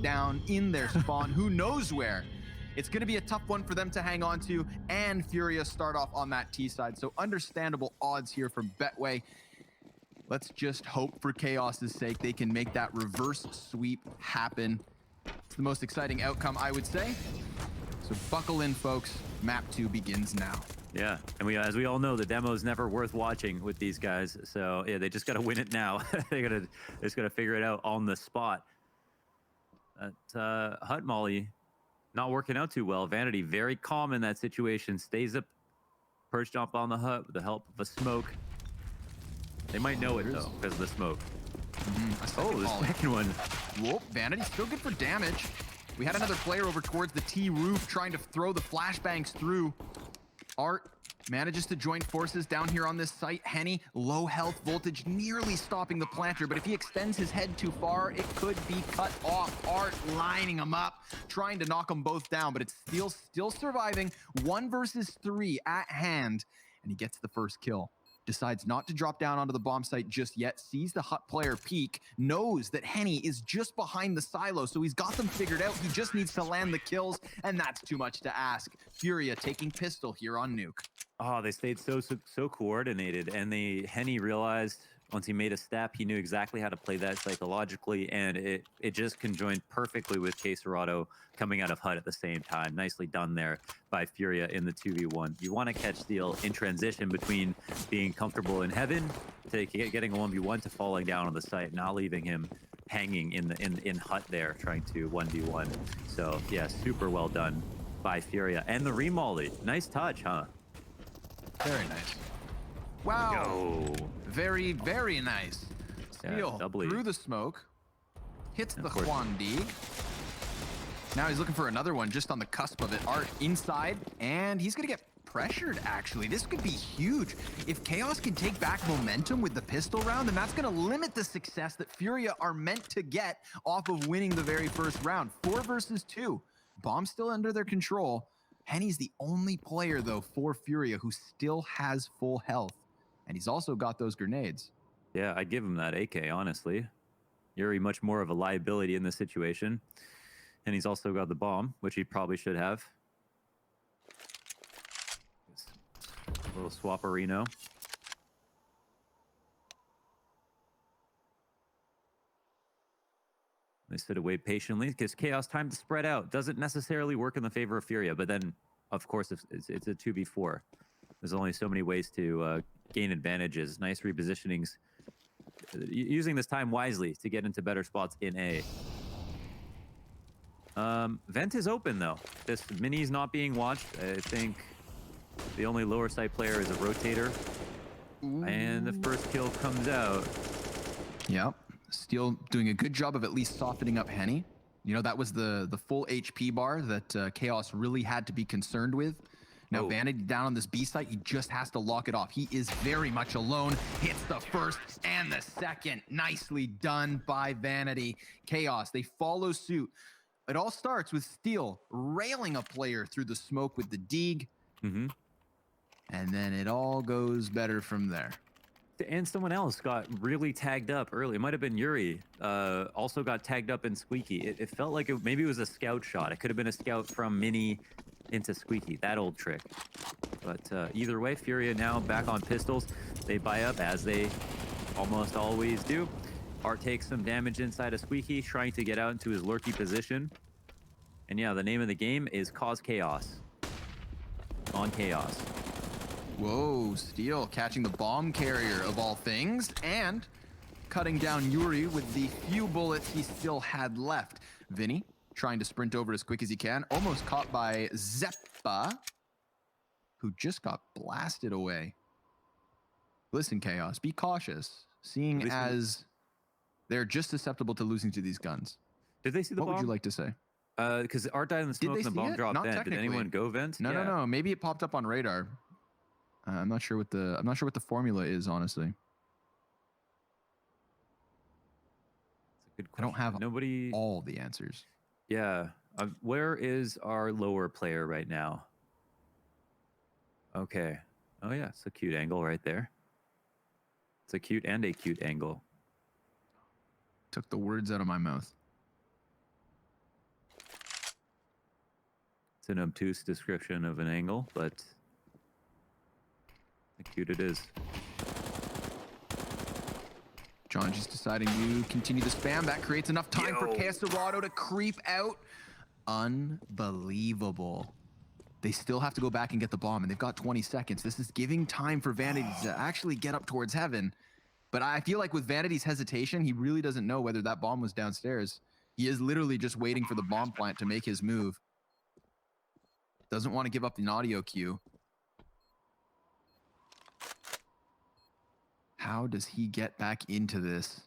down in their spawn, who knows where. It's going to be a tough one for them to hang on to, and FURIA start off on that T side. So understandable odds here from Betway. Let's just hope for Chaos's sake they can make that reverse sweep happen. It's the most exciting outcome, I would say. So buckle in, folks. Map 2 begins now. Yeah, and as we all know, the demo's never worth watching with these guys. So yeah, they just got to win it now. They just got to figure it out on the spot. That Hut Molly not working out too well. Vanity very calm in that situation. Stays up, perched up on the hut with the help of a smoke. They might know it though because of the smoke. Oh, the second one. Whoop, Vanity still good for damage. We had another player over towards the T roof trying to throw the flashbangs through. Art manages to join forces down here on this site. Henny, low health voltage, nearly stopping the planter, but if he extends his head too far, it could be cut off. Art lining them up, trying to knock them both down, but it's still surviving. 1 versus 3 at hand, and he gets the first kill. Decides not to drop down onto the bomb site just yet, sees the Hut player peek, knows that Henny is just behind the silo, so he's got them figured out. He just needs to land the kills, and that's too much to ask. FURIA taking pistol here on Nuke. Oh, they stayed so coordinated, and Henny realized once he made a step, he knew exactly how to play that psychologically, and it just conjoined perfectly with Caserado coming out of Hut at the same time. Nicely done there by FURIA in the 2v1. You want to catch Steel in transition between being comfortable in heaven to getting a 1v1 to falling down on the site, not leaving him hanging in Hut there trying to 1v1. So yeah, super well done by FURIA. And the remolly, nice touch, huh? Very nice. Wow. Very, very nice. Steel through the smoke. Hits the Huan-Dig. Now he's looking for another one just on the cusp of it. Art inside, and he's going to get pressured, actually. This could be huge. If Chaos can take back momentum with the pistol round, then that's going to limit the success that FURIA are meant to get off of winning the very first round. 4 versus 2. Bomb still under their control. Henny's the only player, though, for FURIA who still has full health. And he's also got those grenades. Yeah, I'd give him that AK, honestly. Yuri much more of a liability in this situation. And he's also got the bomb, which he probably should have. A little swapperino. They sit away patiently because Chaos time to spread out doesn't necessarily work in the favor of FURIA. But then, of course, it's a 2v4. There's only so many ways to gain advantages. Nice repositionings. Using this time wisely to get into better spots in A. Vent is open, though. This mini's not being watched. I think the only lower side player is a rotator. Ooh. And the first kill comes out. Yep. Steel doing a good job of at least softening up Henny. You know, that was the full HP bar that Chaos really had to be concerned with. Now, Vanity down on this B site, he just has to lock it off. He is very much alone. Hits the first and the second. Nicely done by Vanity. Chaos, they follow suit. It all starts with Steel railing a player through the smoke with the Dig. And then it all goes better from there. And someone else got really tagged up early. It might have been Yuri. Also got tagged up in Squeaky. It felt like maybe it was a scout shot. It could have been a scout from Mini into Squeaky. That old trick. But either way, FURIA now back on pistols. They buy up as they almost always do. Art takes some damage inside of Squeaky, trying to get out into his lurky position. And yeah, the name of the game is Cause Chaos. On Chaos. Whoa, Steel catching the bomb carrier of all things and cutting down Yuri with the few bullets he still had left. Vinny trying to sprint over as quick as he can, almost caught by Zeppa, who just got blasted away. Listen, Chaos, be cautious, seeing as they're just susceptible to losing to these guns. Did they see the bomb? What would you like to say? Because Art died in the smoke and the bomb dropped in. Did anyone go vent? No, no. Maybe it popped up on radar. I'm not sure what the formula is, honestly. That's a good question. I don't have all the answers. Yeah. Where is our lower player right now? Okay. Oh, yeah. It's a cute angle right there. It's a cute and a cute angle. Took the words out of my mouth. It's an obtuse description of an angle, but how cute it is. John just deciding to continue the spam. That creates enough time for Caserado to creep out. Unbelievable. They still have to go back and get the bomb, and they've got 20 seconds. This is giving time for Vanity to actually get up towards heaven. But I feel like with Vanity's hesitation, he really doesn't know whether that bomb was downstairs. He is literally just waiting for the bomb plant to make his move. Doesn't want to give up an audio cue. How does he get back into this?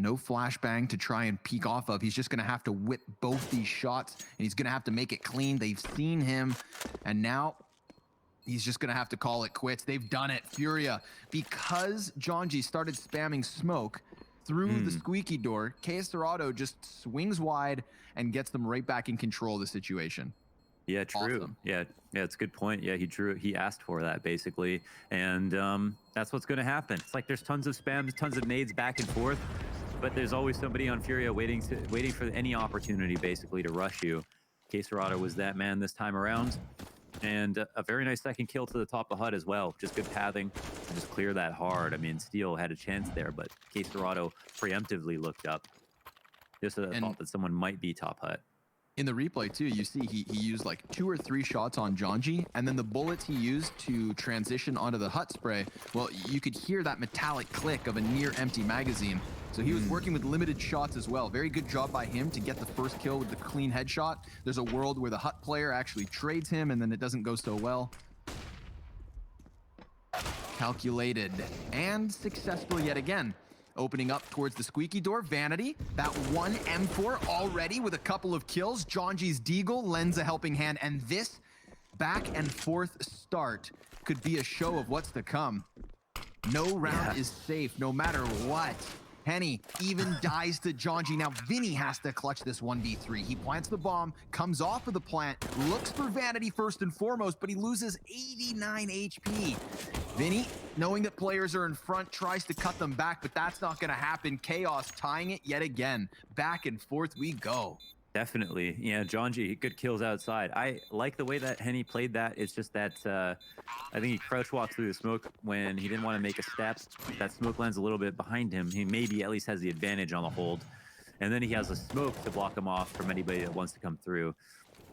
No flashbang to try and peek off of. He's just going to have to whip both these shots, and he's going to have to make it clean. They've seen him, and now he's just going to have to call it quits. They've done it. Furia. Because Jonji started spamming smoke through the squeaky door, Caserado just swings wide and gets them right back in control of the situation. Yeah, true. Awesome. Yeah, it's a good point. Yeah, he asked for that basically, and that's what's going to happen. It's like there's tons of spams, tons of nades back and forth, but there's always somebody on Furia waiting for any opportunity basically to rush you. Caserado was that man this time around, and a very nice second kill to the top of the hut as well. Just good pathing, and just clear that hard. I mean, Steel had a chance there, but Caserado preemptively looked up. Just thought that someone might be top hut. In the replay too, you see he used like 2 or 3 shots on Jonji, and then the bullets he used to transition onto the hut spray, well, you could hear that metallic click of a near empty magazine. So he was working with limited shots as well. Very good job by him to get the first kill with the clean headshot. There's a world where the hut player actually trades him, and then it doesn't go so well. Calculated and successful yet again. Opening up towards the squeaky door, Vanity. That one M4 already with a couple of kills. Jonji's Deagle lends a helping hand, and this back and forth start could be a show of what's to come. No round is safe, no matter what. Henny even dies to Jonji. Now Vinny has to clutch this 1v3. He plants the bomb, comes off of the plant, looks for Vanity first and foremost, but he loses 89 HP. Vinny, knowing that players are in front, tries to cut them back, but that's not going to happen. Chaos tying it yet again. Back and forth we go. Definitely. Yeah, Jonji, good kills outside. I like the way that Henny played that. It's just that I think he crouch walked through the smoke when he didn't want to make a step. That smoke lands a little bit behind him. He maybe at least has the advantage on the hold. And then he has a smoke to block him off from anybody that wants to come through.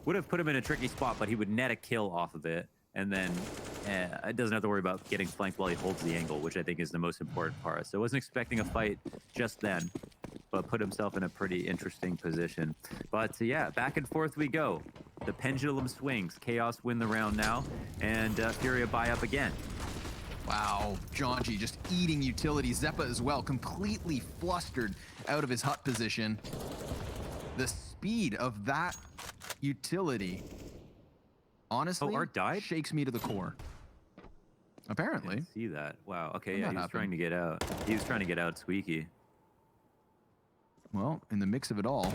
Would have put him in a tricky spot, but he would net a kill off of it. And then it doesn't have to worry about getting flanked while he holds the angle, which I think is the most important part. So I wasn't expecting a fight just then, but put himself in a pretty interesting position. But yeah, back and forth we go. The pendulum swings. Chaos win the round now, and Furia buy up again. Wow, Jonji just eating utility. Zeppa as well, completely flustered out of his hut position. The speed of that utility, honestly, Art died? shakes me to the core. Apparently. I didn't see that. Wow. Okay, How'd yeah, that he was happen? trying to get out. He was trying to get out Squeaky. Well, in the mix of it all,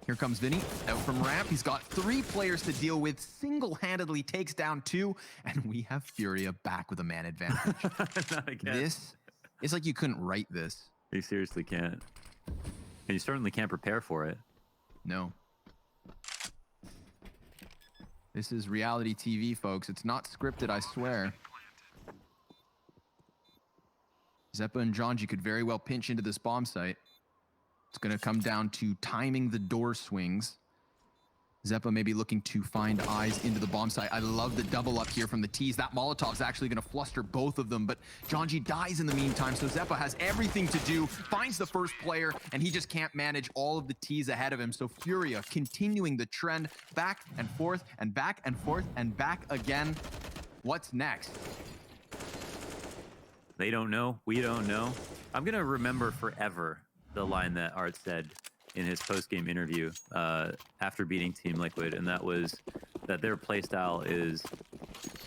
here comes Vinny out from ramp. He's got 3 players to deal with, single-handedly takes down 2, and we have Furia back with a man advantage. Not again. This is like you couldn't write this. You seriously can't. And you certainly can't prepare for it. No. This is reality TV, folks. It's not scripted, I swear. Zeppa and Jonji could very well pinch into this bomb site. It's going to come down to timing the door swings. Zeppa may be looking to find eyes into the bomb site. I love the double up here from the T's. That Molotov's actually going to fluster both of them, but Jonji dies in the meantime, so Zeppa has everything to do, finds the first player, and he just can't manage all of the T's ahead of him. So Furia continuing the trend, back and forth and back and forth and back again. What's next? They don't know. We don't know. I'm going to remember forever the line that Art said in his post-game interview after beating Team Liquid, and that was that their playstyle is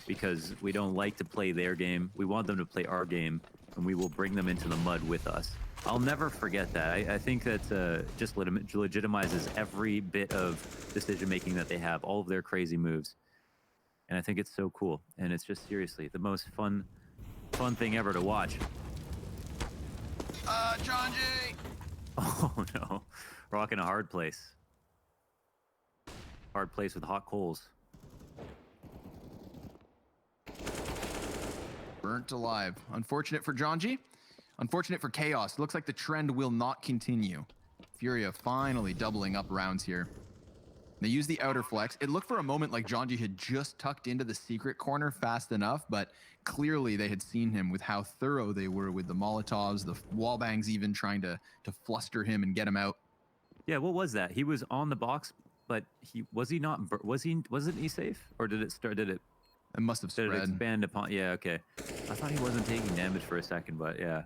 because we don't like to play their game. We want them to play our game, and we will bring them into the mud with us. I'll never forget that. I think that just legitimizes every bit of decision-making that they have, all of their crazy moves. And I think it's so cool. And it's just seriously the most fun thing ever to watch. Jonji! Oh no, rocking a hard place. Hard place with hot coals. Burnt alive. Unfortunate for Jonji. Unfortunate for Chaos. Looks like the trend will not continue. FURIA finally doubling up rounds here. They use the outer flex. It looked for a moment like Jonji had just tucked into the secret corner fast enough, but clearly they had seen him with how thorough they were with the Molotovs, the wallbangs even trying to fluster him and get him out. Yeah, what was that? He was on the box, but wasn't he safe? Or did it start, did it must have spread. Did it expand upon, yeah, okay. I thought he wasn't taking damage for a second, but yeah.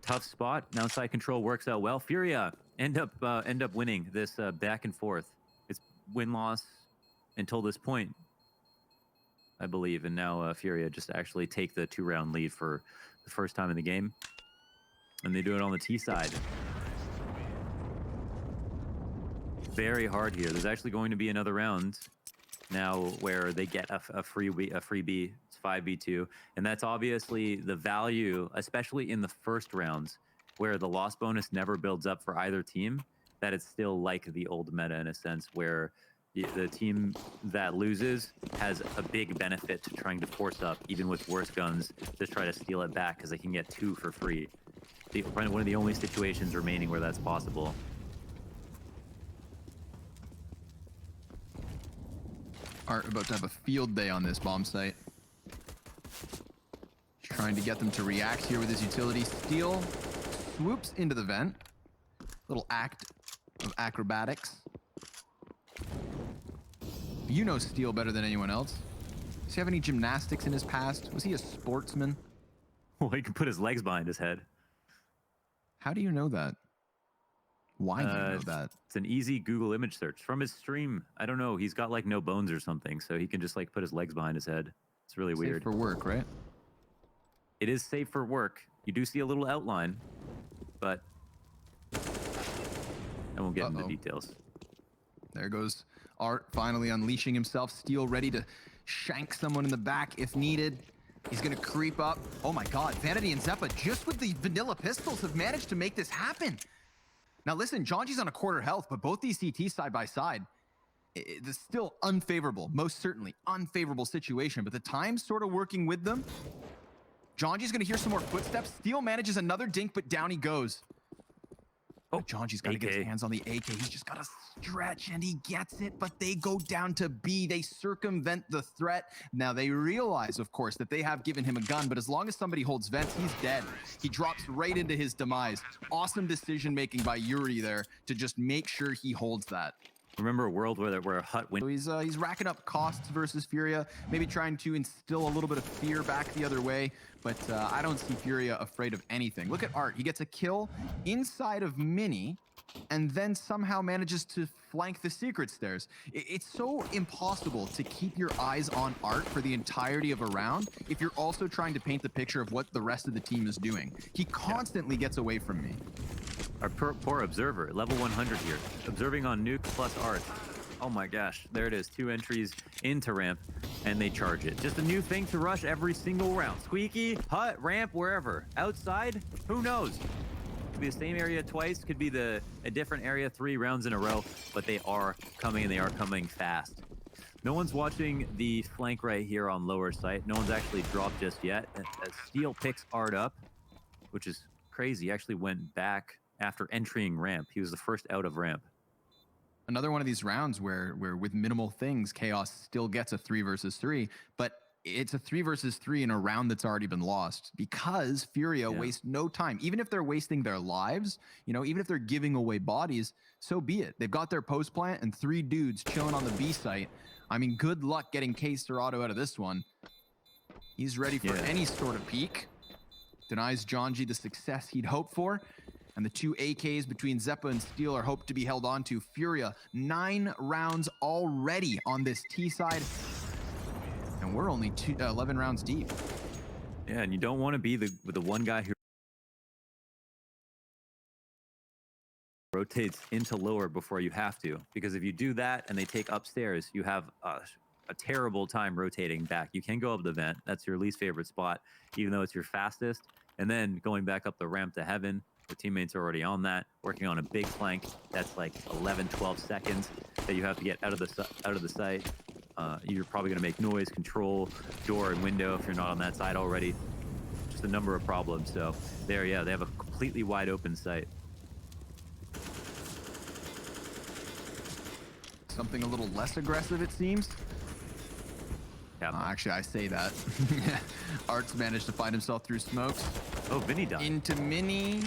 Tough spot. Now side control works out well. FURIA end up winning this back and forth. It's win-loss until this point, I believe, and now FURIA just actually take the 2-round lead for the first time in the game, and they do it on the T side. Very hard here. There's actually going to be another round now where they get a freebie. It's 5v2, and that's obviously the value, especially in the first rounds where the loss bonus never builds up for either team, that it's still like the old meta in a sense where the team that loses has a big benefit to trying to force up, even with worse guns, to try to steal it back because they can get 2 for free. One of the only situations remaining where that's possible. Art about to have a field day on this bomb site. Trying to get them to react here with his utility. Steel swoops into the vent. Little act of acrobatics. You know Steel better than anyone else. Does he have any gymnastics in his past? Was he a sportsman? Well, he can put his legs behind his head. How do you know that? Why do you know that? It's an easy Google image search from his stream. I don't know. He's got like no bones or something, so he can just like put his legs behind his head. It's really weird. Safe for work, right? It is safe for work. You do see a little outline, but I won't get into details. There goes Art finally unleashing himself. Steel ready to shank someone in the back if needed. He's gonna creep up. Oh my God, Vanity and Zeppa just with the vanilla pistols have managed to make this happen. Now listen, Jonji's on a quarter health, but both these CTs side by side, it's still unfavorable, most certainly unfavorable situation, but the time's sort of working with them. Jonji's gonna hear some more footsteps. Steel manages another dink, but down he goes. Oh, Jonji's got to get his hands on the AK. He's just got to stretch, and he gets it, but they go down to B. They circumvent the threat. Now, they realize, of course, that they have given him a gun, but as long as somebody holds vents, he's dead. He drops right into his demise. Awesome decision-making by Yuri there to just make sure he holds that. Remember a world where a hut went. So he's racking up costs versus FURIA, maybe trying to instill a little bit of fear back the other way, but I don't see FURIA afraid of anything. Look at Art. He gets a kill inside of Mini and then somehow manages to flank the secret stairs. It's so impossible to keep your eyes on Art for the entirety of a round if you're also trying to paint the picture of what the rest of the team is doing. He constantly gets away from me. Our poor observer, level 100 here, observing on Nuke plus Art. Oh my gosh, there it is, 2 entries into ramp, and they charge it. Just a new thing to rush every single round. Squeaky, hut, ramp, wherever. Outside, who knows? Could be the same area twice, could be a different area 3 rounds in a row, but they are coming, and they are coming fast. No one's watching the flank right here on lower site. No one's actually dropped just yet. As Steel picks Art up, which is crazy, he actually went back after entering ramp. He was the first out of ramp. Another one of these rounds where with minimal things, Chaos still gets a 3 versus 3, but it's a 3 versus 3 in a round that's already been lost because FURIA wastes no time. Even if they're wasting their lives, you know, even if they're giving away bodies, so be it. They've got their post plant and 3 dudes chilling on the B site. I mean, good luck getting K-Serrato out of this one. He's ready for any sort of peek. Denies Jonji the success he'd hoped for. And the 2 AKs between Zeppa and Steel are hoped to be held on to. FURIA, 9 rounds already on this T side. And we're only 11 rounds deep. Yeah, and you don't want to be the one guy who rotates into lower before you have to. Because if you do that and they take upstairs, you have a terrible time rotating back. You can go up the vent. That's your least favorite spot, even though it's your fastest. And then going back up the ramp to heaven, The teammates are already on that, working on a big flank. That's like 11, 12 seconds that you have to get out of the site. You're probably going to make noise, control, door and window if you're not on that side already. Just a number of problems. So there, yeah, they have a completely wide open site. Something a little less aggressive, it seems. Yeah. Actually, I say that. Art's managed to find himself through smokes. Oh, Vinny died. Into Mini.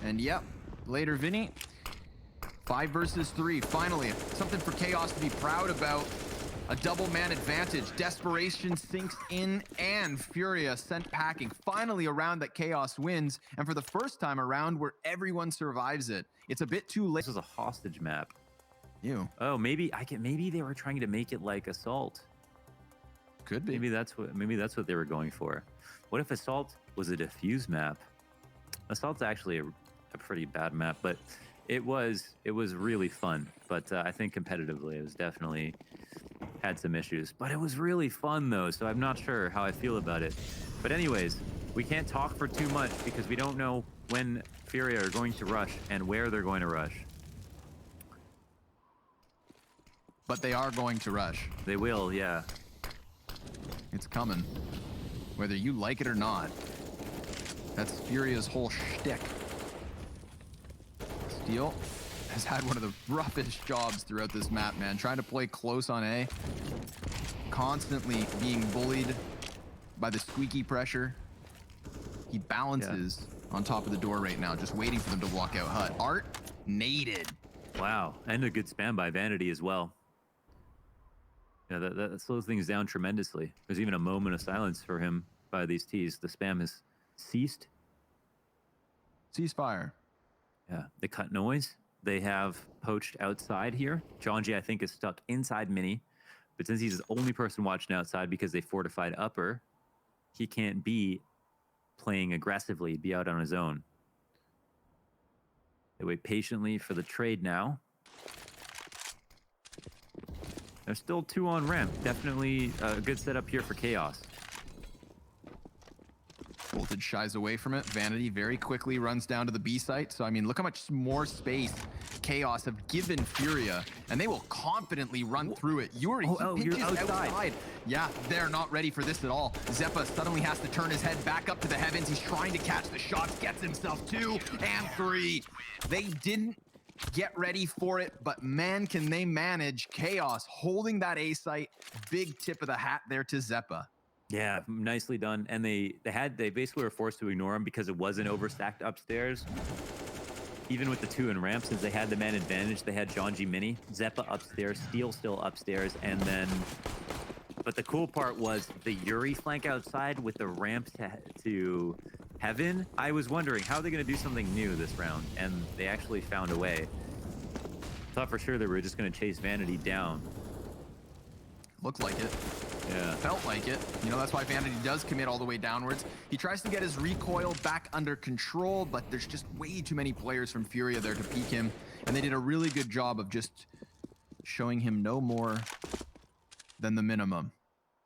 And yep, later Vinny. 5 versus 3. Finally, something for Chaos to be proud about. A double man advantage. Desperation sinks in and Furia sent packing. Finally a round that Chaos wins. And for the first time around where everyone survives it. It's a bit too late. This is a hostage map. Ew. Oh, maybe they were trying to make it like Assault. Could be. Maybe that's what they were going for. What if Assault was a diffuse map? Assault's actually a pretty bad map, but it was really fun. But I think competitively, it was definitely had some issues. But it was really fun though, so I'm not sure how I feel about it. But anyways, we can't talk for too much because we don't know when Furia are going to rush and where they're going to rush. But they are going to rush. They will, yeah. It's coming. Whether you like it or not. That's Furia's whole shtick. Steel has had one of the roughest jobs throughout this map, man. Trying to play close on A. Constantly being bullied by the squeaky pressure. He balances on top of the door right now, just waiting for them to walk out hut. Art naded. Wow, and a good spam by Vanity as well. Yeah, that slows things down tremendously. There's even a moment of silence for him by these T's. The spam has ceased. Ceasefire. Yeah, they cut noise. They have poached outside here. Jonji, I think, is stuck inside Mini. But since he's the only person watching outside because they fortified upper, he can't be playing aggressively, be out on his own. They wait patiently for the trade now. There's still 2 on ramp. Definitely a good setup here for Chaos. Voltage shies away from it. Vanity very quickly runs down to the B site. So, I mean, look how much more space Chaos have given Furia, and they will confidently run through it. Yuri, he pitches you're outside. Yeah, they're not ready for this at all. Zeppa suddenly has to turn his head back up to the heavens. He's trying to catch the shots, gets himself 2 and 3. They didn't get ready for it, but man, can they manage. Chaos holding that A site. Big tip of the hat there to Zeppa. Yeah, nicely done. And they basically were forced to ignore him because it wasn't overstacked upstairs. Even with the 2 in ramp, since they had the man advantage, they had Jonji Mini, Zeppa upstairs, Steel still upstairs, and then... But the cool part was the Yuri flank outside with the ramp to Heaven. I was wondering, how are they going to do something new this round? And they actually found a way. Thought for sure they were just going to chase Vanity down. Looked like it. Yeah. Felt like it. You know, that's why Vanity does commit all the way downwards. He tries to get his recoil back under control, but there's just way too many players from Furia there to peek him. And they did a really good job of just showing him no more than the minimum.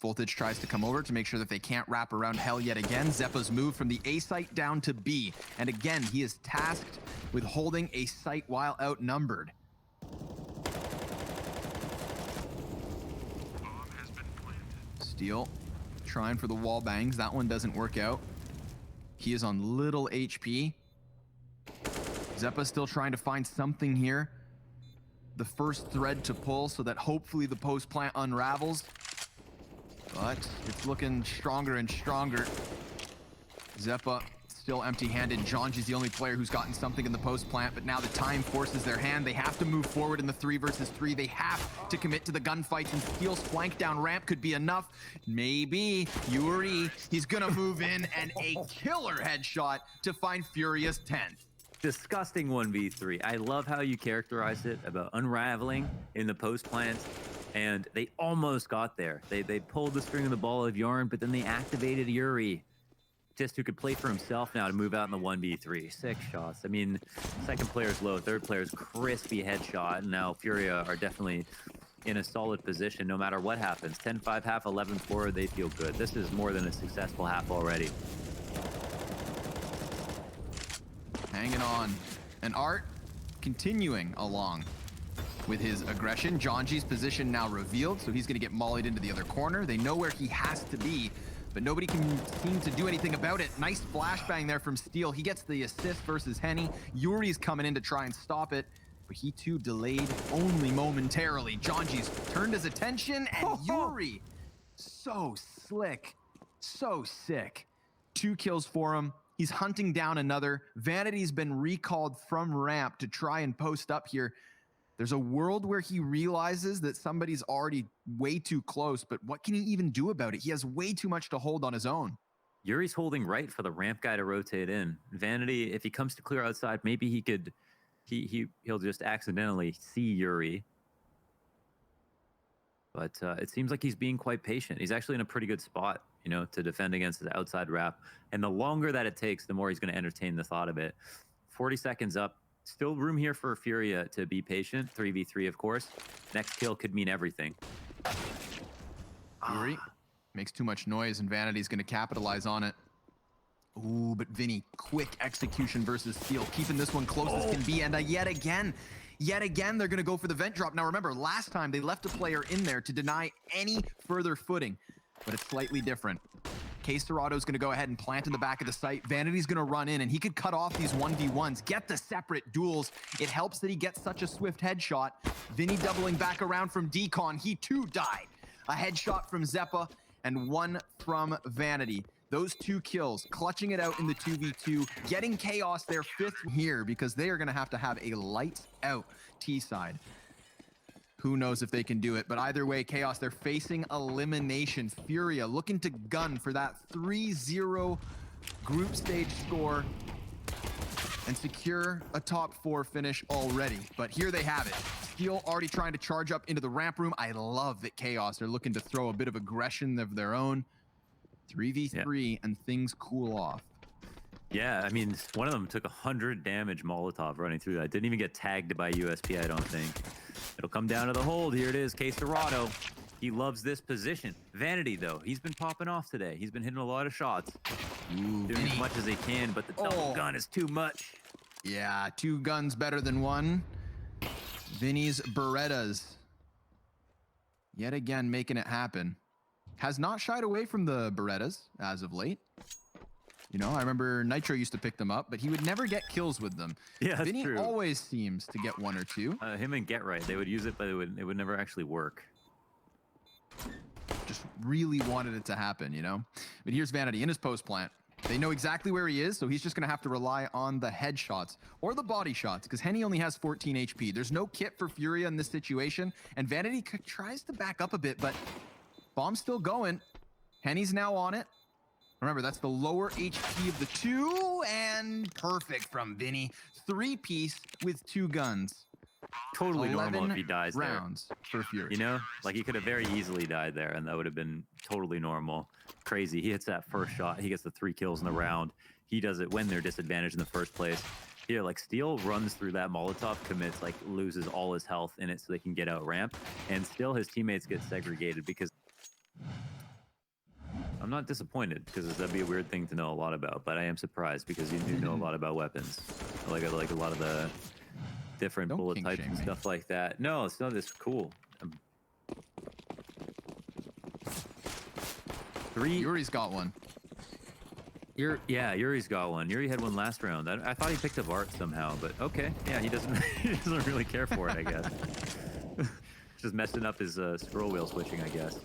Voltage tries to come over to make sure that they can't wrap around Hell yet again. Zeppa's moved from the A site down to B. And again, he is tasked with holding a site while outnumbered. Steel trying for the wall bangs. That one doesn't work out. He is on little HP. Zeppa's still trying to find something here. The first thread to pull so that hopefully the post plant unravels. But it's looking stronger and stronger. Zeppa still empty-handed. Jonji's the only player who's gotten something in the post plant, but now the time forces their hand. They have to move forward in the 3 versus 3. They have to commit to the gunfights, and Steel's flank down ramp could be enough. Maybe. Yuri, he's gonna move in, and a killer headshot to find Furia's 10th. Disgusting 1v3. I love how you characterized it about unraveling in the post plants, and they almost got there. They pulled the string of the ball of yarn, but then they activated Yuri, just who could play for himself now to move out in the 1v3. 6 shots. I mean, second player's low, third player's crispy headshot, and now Furia are definitely in a solid position no matter what happens. 10-5 half, 11-4, they feel good. This is more than a successful half already. hanging on. And Art continuing along with his aggression. Jonji's position now revealed, so he's going to get mollied into the other corner. They know where he has to be, but nobody can seem to do anything about it. Nice flashbang there from Steel. He gets the assist versus Henny. Yuri's coming in to try and stop it, but he too delayed only momentarily. Jonji's turned his attention, and Yuri, so slick, so sick. 2 kills for him. He's hunting down another. Vanity's been recalled from ramp to try and post up here. There's a world where he realizes that somebody's already way too close, but what can he even do about it? He has way too much to hold on his own. Yuri's holding right for the ramp guy to rotate in. Vanity, if he comes to clear outside, maybe he could, he'll just accidentally see Yuri. But it seems like he's being quite patient. He's actually in a pretty good spot, you know, to defend against his outside wrap. And the longer that it takes, the more he's going to entertain the thought of it. 40 seconds up. Still room here for Furia to be patient. 3v3, of course. Next kill could mean everything. Yuri makes too much noise, and Vanity's going to capitalize on it. Ooh, but Vinny, quick execution versus Steel, keeping this one close as can be. And yet again, they're going to go for the vent drop. Now remember, last time they left a player in there to deny any further footing, but it's slightly different. Serado's going to go ahead and plant in the back of the site. Vanity's going to run in, and he could cut off these 1v1s, get the separate duels. It helps that he gets such a swift headshot. Vinny doubling back around from Decon. He too died. A headshot from Zeppa and 1 from Vanity. Those 2 kills, clutching it out in the 2v2, getting Chaos their 5th here because they are going to have a lights out T side. Who knows if they can do it, but either way, Chaos, they're facing elimination. Furia looking to gun for that 3-0 group stage score and secure a top 4 finish already. But here they have it. Steel already trying to charge up into the ramp room. I love that Chaos are looking to throw a bit of aggression of their own. 3v3 and things cool off. Yeah, I mean, one of them took 100 damage Molotov running through that. Didn't even get tagged by USP, I don't think. It'll come down to the hold. Here it is, Serado. He loves this position. Vanity, though, he's been popping off today. He's been hitting a lot of shots. Doing as much as he can, but the double gun is too much. Yeah, 2 guns better than 1. Vinny's Berettas. Yet again, making it happen. Has not shied away from the Berettas as of late. You know, I remember Nitro used to pick them up, but he would never get kills with them. Yeah, that's Vinny true. always seems to get 1 or 2. Him and Get Right, they would use it, but it would never actually work. Just really wanted it to happen, you know? But here's Vanity in his post plant. They know exactly where he is, so he's just going to have to rely on the headshots or the body shots, because Henny only has 14 HP. There's no kit for Furia in this situation, and Vanity tries to back up a bit, but bomb's still going. Henny's now on it. Remember, that's the lower HP of the 2, and perfect from Vinny. 3-piece with 2 guns. Totally normal if he dies rounds there. For Fury. You know, like he could have very easily died there, and that would have been totally normal. Crazy. He hits that first shot. He gets the 3 kills in the round. He does it when they're disadvantaged in the first place. Here, like Steel runs through that Molotov, commits, like loses all his health in it so they can get out ramp, and still his teammates get segregated because I'm not disappointed because that'd be a weird thing to know a lot about, but I am surprised because you do know a lot about weapons, like a lot of the different bullet types and stuff like that. No, it's not this cool. Yuri's got 1. Yuri's got 1. Yuri had 1 last round. I thought he picked up Art somehow, but okay. Yeah, he doesn't he doesn't really care for it, I guess. Just messing up his scroll wheel switching, I guess.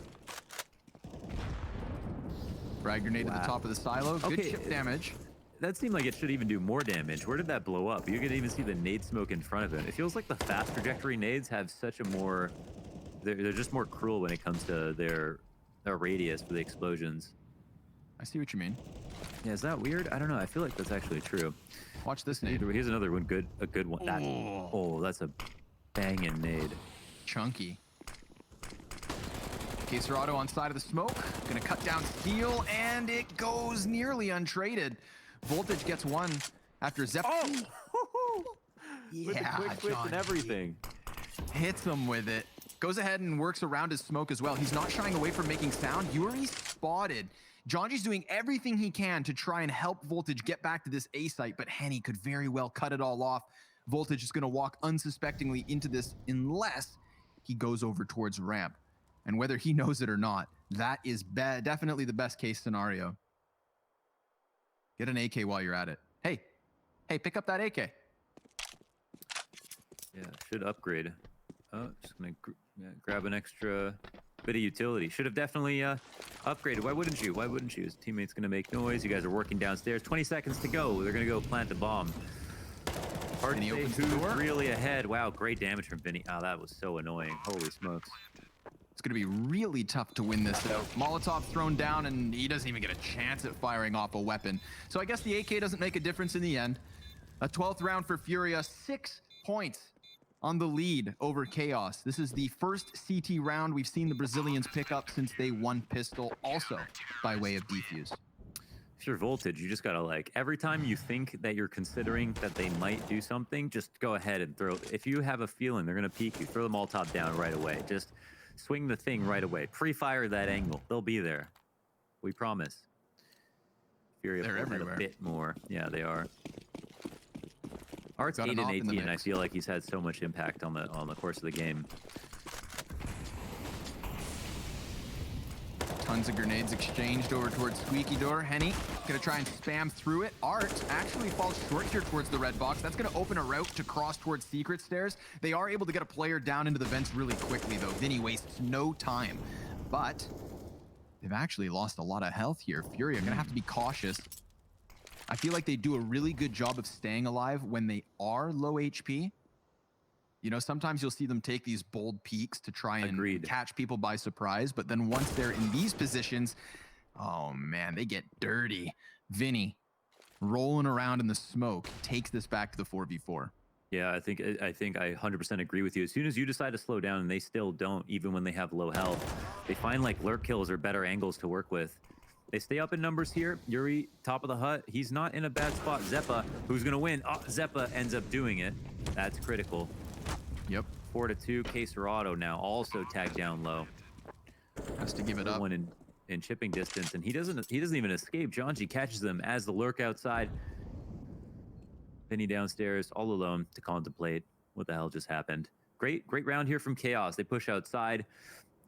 Frag grenade at the top of the silo. Good chip damage. That seemed like it should even do more damage. Where did that blow up? You could even see the nade smoke in front of him. It feels like the fast trajectory nades have such a more... They're just more cruel when it comes to their radius for the explosions. I see what you mean. Yeah, is that weird? I don't know. I feel like that's actually true. Watch this nade. Here's another one. A good one. That's a banging nade. Chunky. Serado on side of the smoke, gonna cut down Steel, and it goes nearly untraded. Voltage gets 1 after Zephyr. Yeah, with the quick switch and everything. Hits him with it. Goes ahead and works around his smoke as well. He's not shying away from making sound. Yuri spotted Jonji's doing everything he can to try and help Voltage get back to this A site, but Henny could very well cut it all off. Voltage is going to walk unsuspectingly into this unless he goes over towards ramp. And whether he knows it or not, that is definitely the best case scenario. Get an AK while you're at it. Hey, pick up that AK. Yeah, should upgrade. Oh, just gonna grab an extra bit of utility. Should have definitely upgraded. Why wouldn't you? Why wouldn't you? His teammate's gonna make noise. You guys are working downstairs. 20 seconds to go. They're gonna go plant a bomb. Hard to say who's really ahead. Wow, great damage from Vinny. Oh, that was so annoying. Holy smokes. It's going to be really tough to win this out. Molotov thrown down, and he doesn't even get a chance at firing off a weapon. So I guess the AK doesn't make a difference in the end. A 12th round for Furia, 6 points on the lead over Chaos. This is the first CT round we've seen the Brazilians pick up since they won pistol, also by way of defuse. If you're Voltage, you just gotta like, every time you think that you're considering that they might do something, just go ahead and throw. If you have a feeling they're gonna peek you, throw the Molotov down right away. Just swing the thing right away. Pre-fire that angle. They'll be there. We promise. Furia They're everywhere. A bit more. Yeah, they are. Art's 8 and 18, and I feel like he's had so much impact on the course of the game. Tons of grenades exchanged over towards Squeaky Door. Henny gonna try and spam through it. Art actually falls short here towards the red box. That's gonna open a route to cross towards secret stairs. They are able to get a player down into the vents really quickly though. Vinny wastes no time, but they've actually lost a lot of health here. Furia gonna have to be cautious. I feel like they do a really good job of staying alive when they are low HP. You know, sometimes you'll see them take these bold peaks to try and catch people by surprise, but then once they're in these positions, oh man, they get dirty. Vinny, rolling around in the smoke, takes this back to the 4v4. Yeah, I think I 100% agree with you. As soon as you decide to slow down, and they still don't, even when they have low health, they find like lurk kills or better angles to work with. They stay up in numbers here. Yuri, top of the hut. He's not in a bad spot. Zeppa, who's gonna win? Oh, Zeppa ends up doing it. That's critical. Yep. 4-2. Caserado now also tagged down low. Has to give it up. One in chipping distance, and he doesn't even escape. Jonji catches them as the lurk outside. Vinny downstairs, all alone to contemplate what the hell just happened. Great round here from Chaos. They push outside.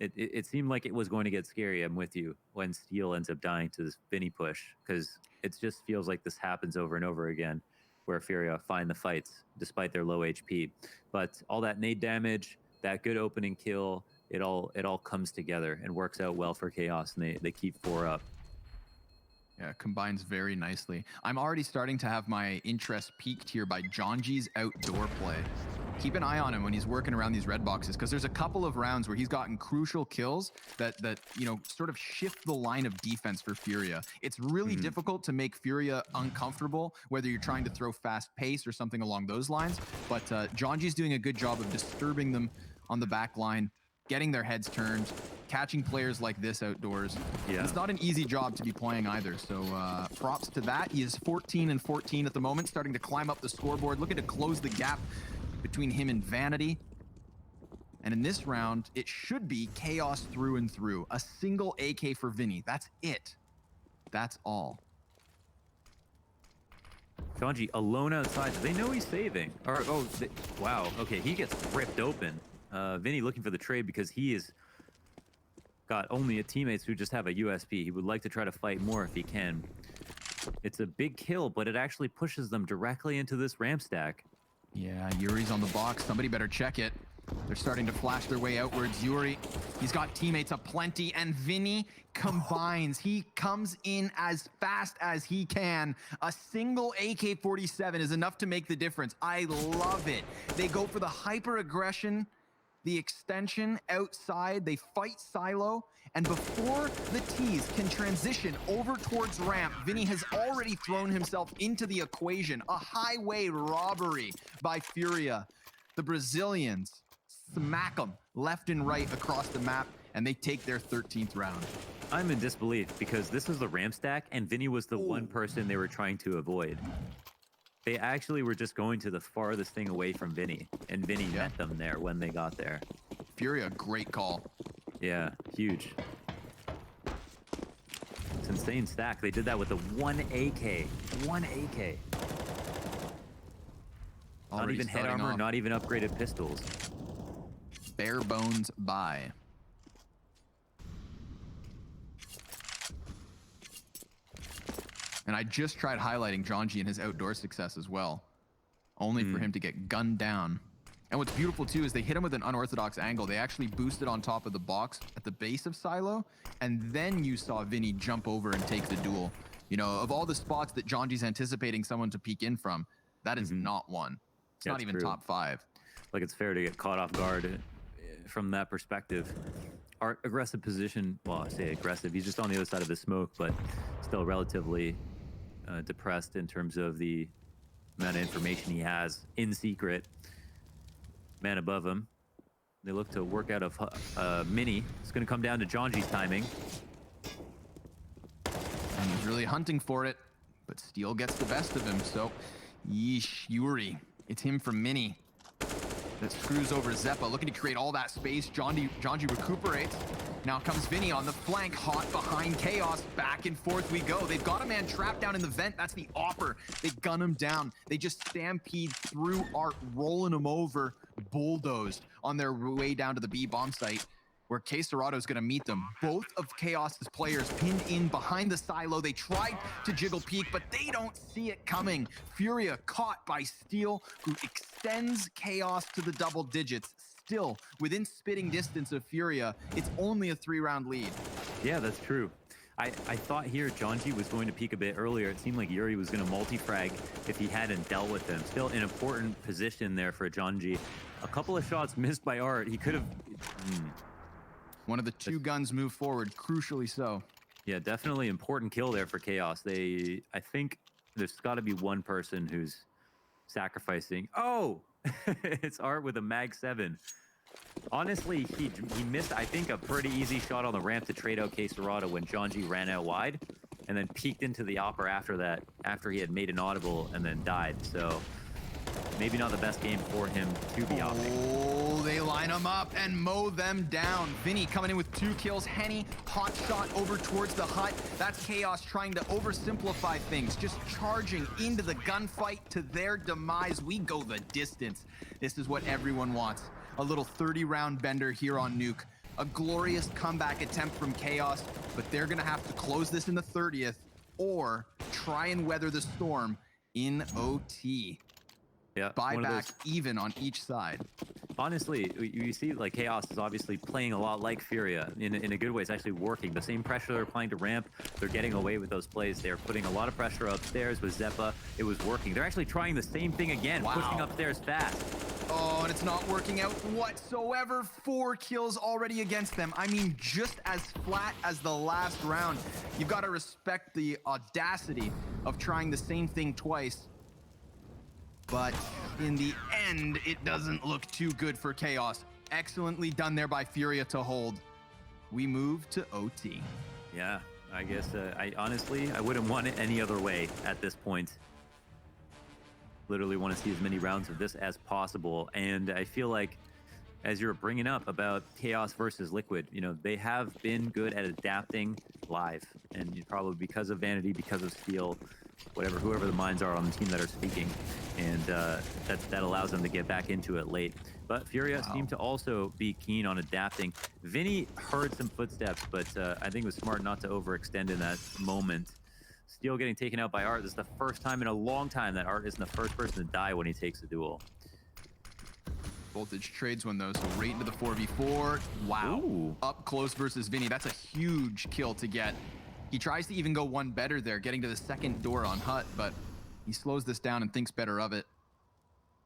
It seemed like it was going to get scary. I'm with you when Steel ends up dying to this Vinny push, because it just feels like this happens over and over again, where Furia find the fights despite their low HP. But all that nade damage, that good opening kill, it all comes together and works out well for Chaos, and they keep 4 up. Yeah, combines very nicely. I'm already starting to have my interest piqued here by Jonji's outdoor play. Keep an eye on him when he's working around these red boxes, because there's a couple of rounds where he's gotten crucial kills that you know, sort of shift the line of defense for Furia. It's really difficult to make Furia uncomfortable, whether you're trying to throw fast pace or something along those lines. But Jonji's doing a good job of disturbing them on the back line, getting their heads turned, catching players like this outdoors. Yeah. It's not an easy job to be playing either, so props to that. He is 14 and 14 at the moment, starting to climb up the scoreboard, looking to close the gap between him and Vanity. And in this round, it should be Chaos through and through. A single AK for Vinny. That's it. That's all. Jonji alone outside. They know he's saving. Or wow. Okay, he gets ripped open. Vinny looking for the trade because he is got only teammates who just have a USP. He would like to try to fight more if he can. It's a big kill, but it actually pushes them directly into this ramp stack. Yeah, Yuri's on the box. Somebody better check it. They're starting to flash their way outwards. Yuri, he's got teammates aplenty, and Vinny combines. He comes in as fast as he can. A single AK-47 is enough to make the difference. I love it. They go for the hyper aggression, the extension outside. They fight Silo, and before the T's can transition over towards ramp, Vinny has already thrown himself into the equation. A highway robbery by Furia. The Brazilians smack them left and right across the map, and they take their 13th round. I'm in disbelief because this is the ramp stack, and Vinny was the one person they were trying to avoid. They actually were just going to the farthest thing away from Vinny, and Vinny met them there when they got there. Furia, great call. Yeah, huge. It's insane stack. They did that with the 1 AK. 1 AK. Not Already even head starting armor, off. not even upgraded pistols. Bare bones buy. And I just tried highlighting Jonji and his outdoor success as well, only for him to get gunned down. And what's beautiful too is they hit him with an unorthodox angle. They actually boosted on top of the box at the base of Silo, and then you saw Vinny jump over and take the duel. You know, of all the spots that Jonji's anticipating someone to peek in from, that is not one. It's not even true. top 5. Like, it's fair to get caught off guard from that perspective. Our aggressive position, well, I say aggressive, he's just on the other side of the smoke, but still relatively depressed in terms of the amount of information he has in secret. Man above him. They look to work out of Mini. It's going to come down to Jonji's timing. And he's really hunting for it, but Steel gets the best of him, so yeesh, Yuri. It's him from Mini that screws over Zeppa, looking to create all that space. Jonji recuperates. Now comes Vinny on the flank, hot behind Chaos. Back and forth we go. They've got a man trapped down in the vent. That's the Opper. They gun him down. They just stampede through Art, rolling him over, bulldozed on their way down to the B bomb site, where K Serato's gonna meet them. Both of Chaos's players pinned in behind the silo. They tried to jiggle peek, but they don't see it coming. Furia caught by Steel, who extends Chaos to the double digits. Still within spitting distance of Furia. It's only a 3-round lead. Yeah, that's true. I thought here Jonji was going to peek a bit earlier. It seemed like Yuri was going to multi-frag if he hadn't dealt with them. Still an important position there for Jonji. A couple of shots missed by Art. He could have... One of the 2 guns move forward, crucially so. Yeah, definitely important kill there for Chaos. I think there's got to be one person who's sacrificing. Oh! It's Art with a Mag 7. Honestly, he missed, I think, a pretty easy shot on the ramp to trade out K Serrato when Jonji ran out wide, and then peeked into the Opper after that, after he had made an audible and then died. So maybe not the best game for him to be opping. Oh, they line them up and mow them down. Vinny coming in with 2 kills. Henny, hot shot over towards the hut. That's Chaos trying to oversimplify things, just charging into the gunfight to their demise. We go the distance. This is what everyone wants. A little 30-round bender here on Nuke. A glorious comeback attempt from Chaos, but they're gonna have to close this in the 30th or try and weather the storm in OT. Yeah, Buyback even on each side. Honestly, you see, like, Chaos is obviously playing a lot like Furia in a good way. It's actually working. The same pressure they're applying to ramp, they're getting away with those plays. They're putting a lot of pressure upstairs with Zeppa. It was working. They're actually trying the same thing again, pushing upstairs fast. Oh, and it's not working out whatsoever. 4 kills already against them. I mean, just as flat as the last round. You've got to respect the audacity of trying the same thing twice. But in the end, it doesn't look too good for Chaos. Excellently done there by Furia to hold. We move to OT. Yeah, I guess I honestly wouldn't want it any other way at this point. Literally want to see as many rounds of this as possible. And I feel like, as you're bringing up about Chaos versus Liquid, you know, they have been good at adapting live. And probably because of Vanity, because of Steel, whoever the minds are on the team that are speaking. And that allows them to get back into it late. But Furia seemed to also be keen on adapting. Vinny heard some footsteps, but I think it was smart not to overextend in that moment. Steel getting taken out by Art. This is the first time in a long time that Art isn't the first person to die when he takes a duel. Voltage trades one though, so right into the 4v4. Wow. Ooh. Up close versus Vinny. That's a huge kill to get. He tries to even go one better there, getting to the second door on Hut, but he slows this down and thinks better of it.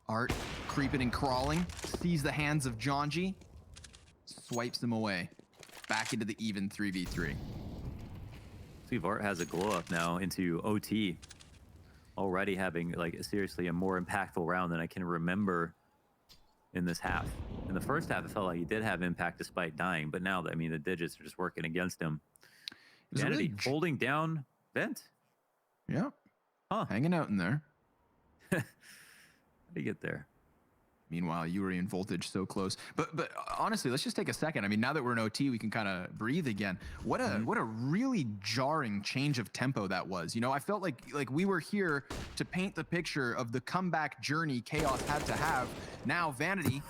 Art creeping and crawling, sees the hands of Jonji, swipes him away. Back into the even 3v3. See if Art has a glow up now into OT. Already having, like, seriously a more impactful round than I can remember in this half. In the first half, it felt like he did have impact despite dying, but now, I mean, the digits are just working against him. Vanity Really holding down Vent. Yeah. Huh. Hanging out in there. How did he get there? Meanwhile, Yuri and Voltage so close. But honestly, let's just take a second. I mean, now that we're in OT, we can kind of breathe again. What a really jarring change of tempo that was. You know, I felt like we were here to paint the picture of the comeback journey Chaos had to have. Now Vanity,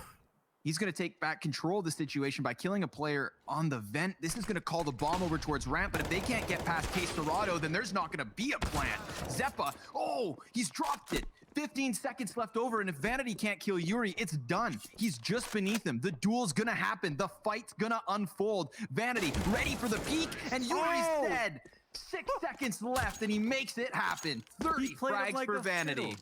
he's going to take back control of the situation by killing a player on the vent. This is going to call the bomb over towards ramp, but if they can't get past Caserado, then there's not going to be a plan. Zeppa, oh, he's dropped it. 15 seconds left over, and if Vanity can't kill Yuri, it's done. He's just beneath him. The duel's gonna happen. The fight's gonna unfold. Vanity ready for the peak, and Yuri's dead. 6 seconds left, and he makes it happen. 30 frags like for Vanity. Fiddle.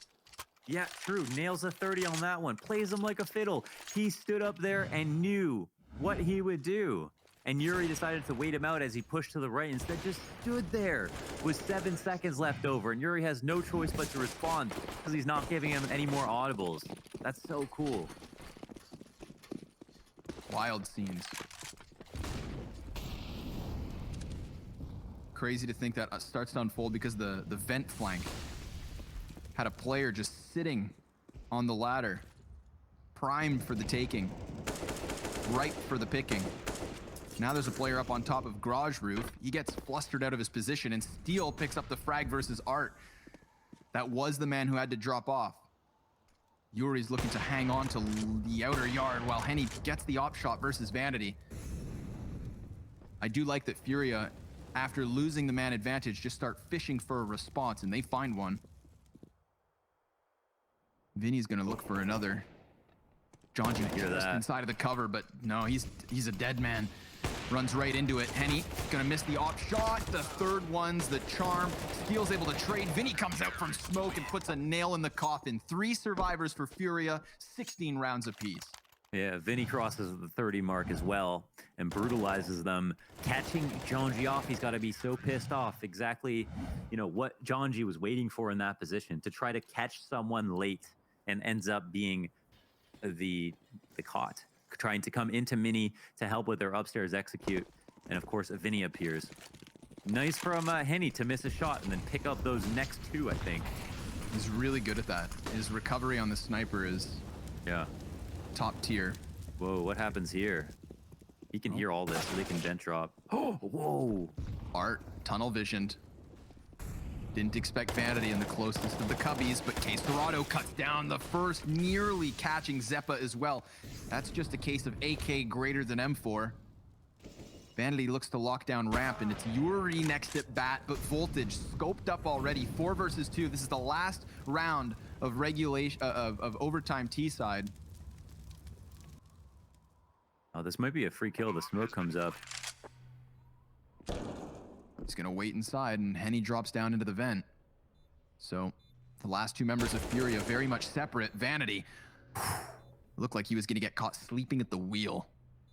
Yeah, true. Nails a 30 on that one. Plays him like a fiddle. He stood up there and knew what he would do. And Yuri decided to wait him out as he pushed to the right. Instead, just stood there with 7 seconds left over. And Yuri has no choice but to respond because he's not giving him any more audibles. That's so cool. Wild scenes. Crazy to think that starts to unfold because the vent flank had a player just sitting on the ladder, primed for the taking, ripe for the picking. Now there's a player up on top of garage roof. He gets flustered out of his position, and Steel picks up the frag versus Art. That was the man who had to drop off. Yuri's looking to hang on to the outer yard while Henny gets the op shot versus Vanity. I do like that Furia, after losing the man advantage, just start fishing for a response, and they find one. Vinny's gonna look for another. Jonji just inside of the cover, but no, he's a dead man. Runs right into it. Henny gonna miss the op shot. The third one's the charm. Steel's able to trade. Vinny comes out from smoke and puts a nail in the coffin. 3 survivors for Furia, 16 rounds apiece. Yeah, Vinny crosses the 30 mark as well and brutalizes them. Catching Jonji off, he's got to be so pissed off. Exactly, you know, what Jonji was waiting for in that position, to try to catch someone late, and ends up being the caught. Trying to come into Mini to help with their upstairs execute. And of course, Vinny appears. Nice from Henny to miss a shot and then pick up those next 2, I think. He's really good at that. His recovery on the sniper is top tier. Whoa, what happens here? He can hear all this, so they can vent drop. Oh, whoa. Art, tunnel visioned. Didn't expect Vanity in the closest of the cubbies, but Caserado cuts down the first, nearly catching Zeppa as well. That's just a case of AK greater than M4. Vanity looks to lock down ramp, and it's Yuri next at bat, but Voltage scoped up already. 4 versus 2. This is the last round of regulation of overtime T side. Oh, this might be a free kill. The smoke comes up. He's gonna wait inside, and Henny drops down into the vent. So the last 2 members of Furia very much separate. Vanity looked like he was gonna get caught sleeping at the wheel.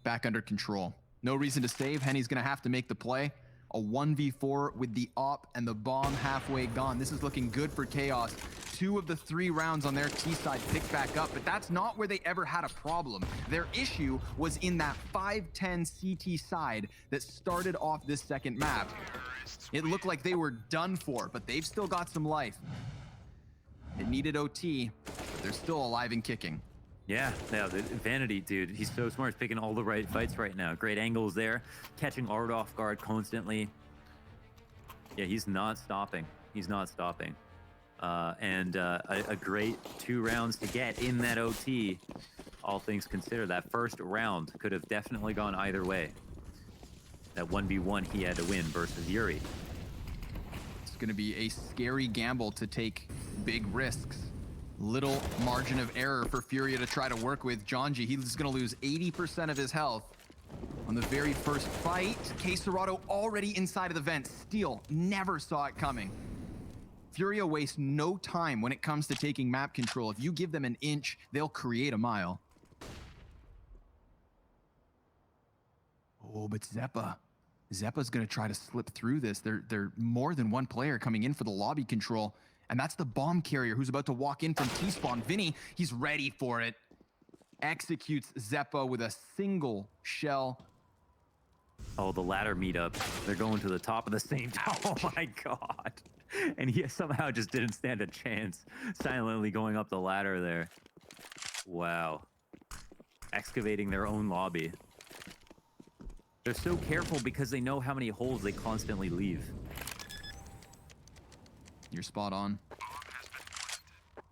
Back under control. No reason to save. Henny's gonna have to make the play. A 1v4 with the op and the bomb halfway gone. This is looking good for Chaos. 2 of the 3 rounds on their T side picked back up, but that's not where they ever had a problem. Their issue was in that 5-10 CT side that started off this second map. It looked like they were done for, but they've still got some life. It needed OT, but they're still alive and kicking. Yeah, the Vanity, dude, he's so smart. He's picking all the right fights right now. Great angles there, catching Art off guard constantly. Yeah, he's not stopping. He's not stopping. A great 2 rounds to get in that OT. All things considered, that first round could have definitely gone either way. That 1v1 he had to win versus Yuri. It's going to be a scary gamble to take big risks. Little margin of error for Furia to try to work with. Jonji, he's going to lose 80% of his health on the very first fight. Caserado already inside of the vent. Steel never saw it coming. Furia wastes no time when it comes to taking map control. If you give them an inch, they'll create a mile. Oh, but Zeppa's going to try to slip through this. They're more than 1 player coming in for the lobby control. And that's the bomb carrier who's about to walk in from T-spawn. Vinny, he's ready for it. Executes Zeppa with a single shell. Oh, the ladder meetup. They're going to the top of the same tower. Oh my God. And he somehow just didn't stand a chance, silently going up the ladder there. Wow. Excavating their own lobby. They're so careful because they know how many holes they constantly leave. You're spot on.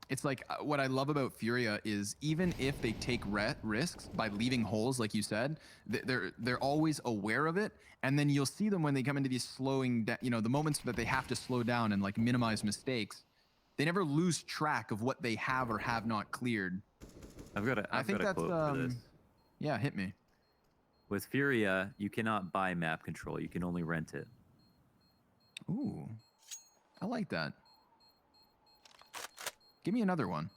It's like what I love about FURIA is even if they take risks by leaving holes, like you said, they're always aware of it. And then you'll see them when they come into these slowing down, you know, the moments that they have to slow down and like minimize mistakes. They never lose track of what they have or have not cleared. I've got a quote for this. Yeah, hit me. With FURIA, you cannot buy map control. You can only rent it. Ooh, I like that. Give me another one.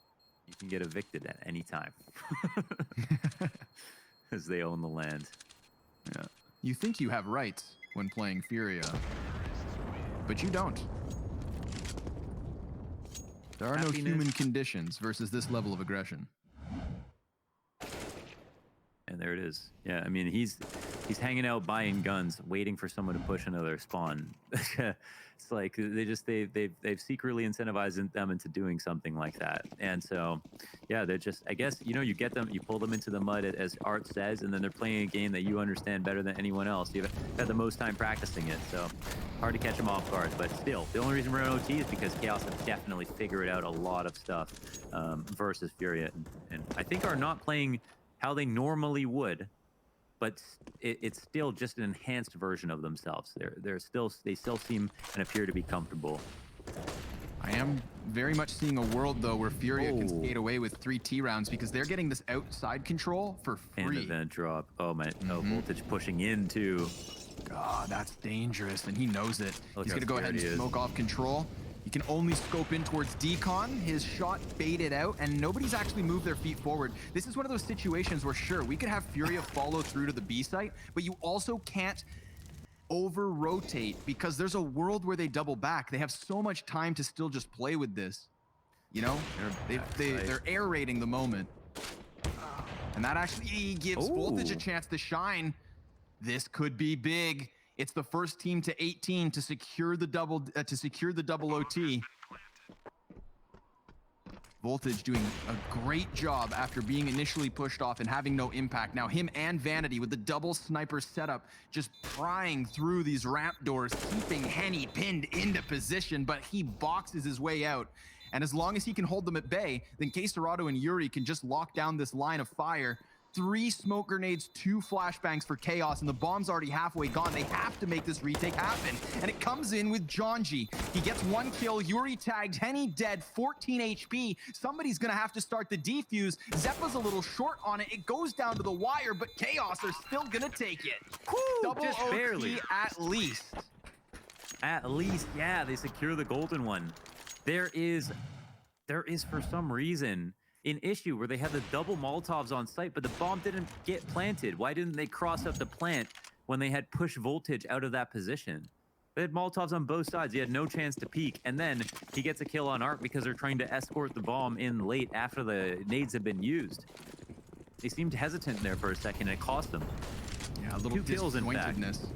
You can get evicted at any time. Because they own the land. Yeah. You think you have rights when playing FURIA, but you don't. There are no human conditions versus this level of aggression. And there it is. Yeah, I mean, he's hanging out buying guns, waiting for someone to push another spawn. It's like they've secretly incentivized them into doing something like that. And so, yeah, they're just, I guess, you know, you get them, you pull them into the mud, as Art says, and then they're playing a game that you understand better than anyone else. You've had the most time practicing it, so hard to catch them off guard. But still, the only reason we're in OT is because Chaos have definitely figured out a lot of stuff versus FURIA, and I think are not playing how they normally would, but it's still just an enhanced version of themselves. They still seem and appear to be comfortable. I am very much seeing a world though where FURIA can skate away with 3 T rounds because they're getting this outside control for free. And event drop. Oh my! Oh, voltage pushing into. God, that's dangerous, and he knows it. He's gonna go ahead and smoke off control. He can only scope in towards Decon. His shot baited out, and nobody's actually moved their feet forward. This is one of those situations where, sure, we could have FURIA follow through to the B site, but you also can't over-rotate because there's a world where they double back. They have so much time to still just play with this. You know? They're aerating the moment. And that actually gives Voltage a chance to shine. This could be big. It's the first team to 18 to secure the double OT. Voltage doing a great job after being initially pushed off and having no impact. Now him and Vanity with the double sniper setup just prying through these ramp doors, keeping Henny pinned into position, but he boxes his way out. And as long as he can hold them at bay, then Quesarado and Yuri can just lock down this line of fire. 3 smoke grenades, 2 flashbangs for Chaos, and the bomb's already halfway gone. They have to make this retake happen. And it comes in with Jonji. He gets 1 kill, Yuri tagged, Henny dead, 14 HP. Somebody's gonna have to start the defuse. Zeppa's a little short on it. It goes down to the wire, but Chaos are still gonna take it. Woo, double just OT barely. at least. At least, yeah, they secure the golden one. There is for some reason an issue where they had the double Molotovs on site, but the bomb didn't get planted. Why didn't they cross up the plant when they had pushed Voltage out of that position? They had Molotovs on both sides. He had no chance to peek. And then he gets a kill on Art because they're trying to escort the bomb in late after the nades have been used. They seemed hesitant there for a second, and it cost them. Yeah, a little disjointedness.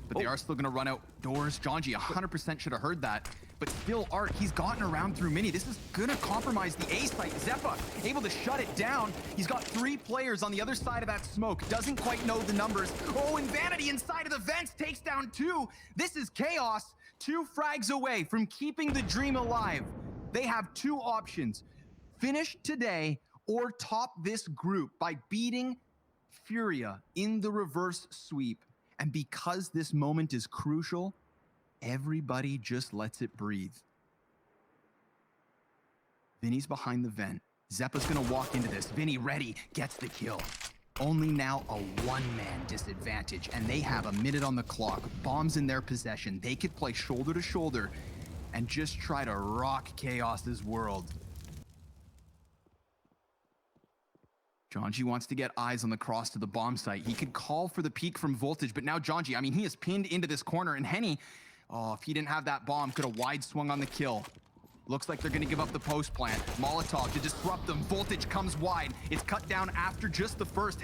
But they are still going to run outdoors. Jonji 100% should have heard that. But still, Art, he's gotten around through Mini. This is going to compromise the A site. Zeppa able to shut it down. He's got 3 players on the other side of that smoke. Doesn't quite know the numbers. Oh, and Vanity inside of the vents takes down 2. This is Chaos. 2 frags away from keeping the dream alive. They have 2 options. Finish today or top this group by beating FURIA in the reverse sweep. And because this moment is crucial, everybody just lets it breathe. Vinny's behind the vent. Zeppa's gonna walk into this. Vinny ready, gets the kill. Only now a 1-man disadvantage, and they have a minute on the clock. Bombs in their possession. They could play shoulder to shoulder and just try to rock Chaos's world. Jonji wants to get eyes on the cross to the bomb site. He could call for the peek from Voltage, but now Jonji, I mean, he is pinned into this corner, and Henny, oh, if he didn't have that bomb, could have wide swung on the kill. Looks like they're gonna give up the post plant. Molotov to disrupt them. Voltage comes wide. It's cut down after just the first.